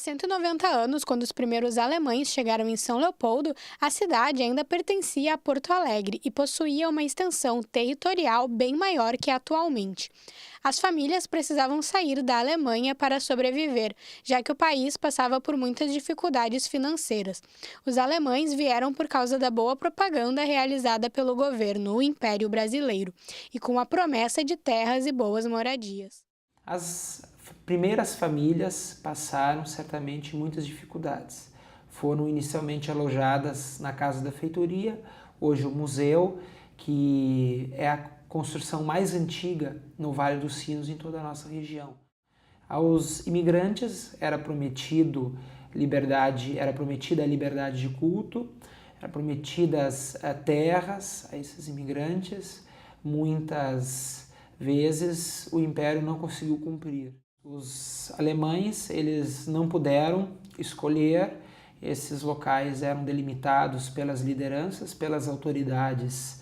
190 anos, quando os primeiros alemães chegaram em São Leopoldo, a cidade ainda pertencia a Porto Alegre e possuía uma extensão territorial bem maior que atualmente. As famílias precisavam sair da Alemanha para sobreviver, já que o país passava por muitas dificuldades financeiras. Os alemães vieram por causa da boa propaganda realizada pelo governo, o Império Brasileiro, e com a promessa de terras e boas moradias. As primeiras famílias passaram certamente muitas dificuldades. Foram inicialmente alojadas na Casa da Feitoria, hoje o museu, que é a construção mais antiga no Vale dos Sinos, em toda a nossa região. Aos imigrantes era prometida a liberdade de culto, eram prometidas terras a esses imigrantes. Muitas vezes o Império não conseguiu cumprir. Os alemães, eles não puderam escolher, esses locais eram delimitados pelas lideranças, pelas autoridades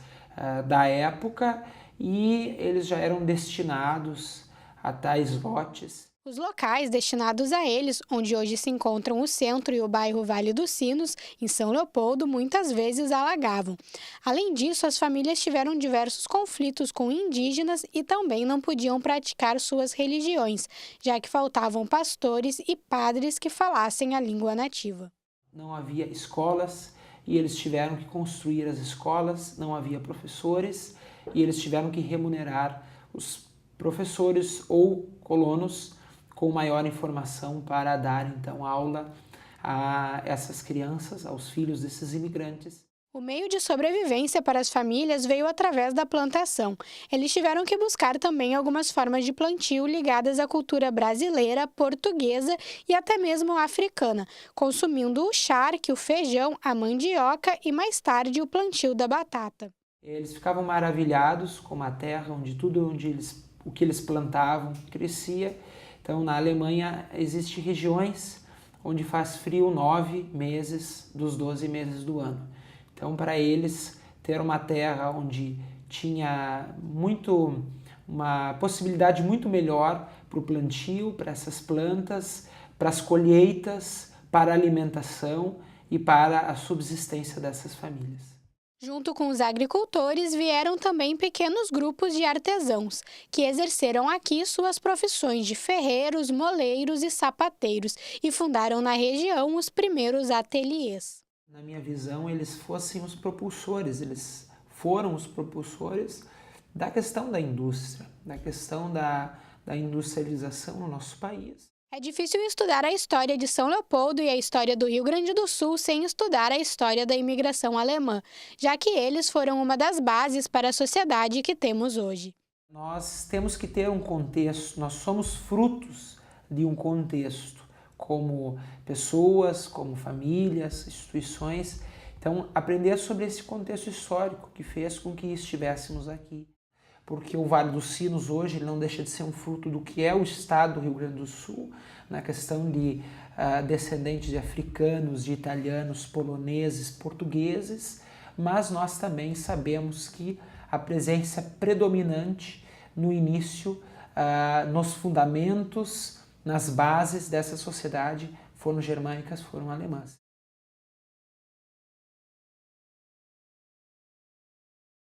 da época, e eles já eram destinados a tais lotes. Os locais destinados a eles, onde hoje se encontram o centro e o bairro Vale dos Sinos, em São Leopoldo, muitas vezes alagavam. Além disso, as famílias tiveram diversos conflitos com indígenas e também não podiam praticar suas religiões, já que faltavam pastores e padres que falassem a língua nativa. Não havia escolas e eles tiveram que construir as escolas, não havia professores e eles tiveram que remunerar os professores ou colonos com maior informação para dar então aula a essas crianças, aos filhos desses imigrantes. O meio de sobrevivência para as famílias veio através da plantação. Eles tiveram que buscar também algumas formas de plantio ligadas à cultura brasileira, portuguesa e até mesmo africana, consumindo o charque, o feijão, a mandioca e mais tarde o plantio da batata. Eles ficavam maravilhados com a terra, o que eles plantavam crescia. Então, na Alemanha, existem regiões onde faz frio 9 meses dos 12 meses do ano. Então, para eles, ter uma terra onde tinha uma possibilidade muito melhor para o plantio, para essas plantas, para as colheitas, para a alimentação e para a subsistência dessas famílias. Junto com os agricultores, vieram também pequenos grupos de artesãos, que exerceram aqui suas profissões de ferreiros, moleiros e sapateiros, e fundaram na região os primeiros ateliês. Na minha visão, eles foram os propulsores da questão da indústria, da questão da industrialização no nosso país. É difícil estudar a história de São Leopoldo e a história do Rio Grande do Sul sem estudar a história da imigração alemã, já que eles foram uma das bases para a sociedade que temos hoje. Nós temos que ter um contexto, nós somos frutos de um contexto, como pessoas, como famílias, instituições. Então, aprender sobre esse contexto histórico que fez com que estivéssemos aqui. Porque o Vale dos Sinos hoje ele não deixa de ser um fruto do que é o estado do Rio Grande do Sul, na questão de descendentes de africanos, de italianos, poloneses, portugueses, mas nós também sabemos que a presença predominante no início, nos fundamentos, nas bases dessa sociedade foram germânicas, foram alemãs.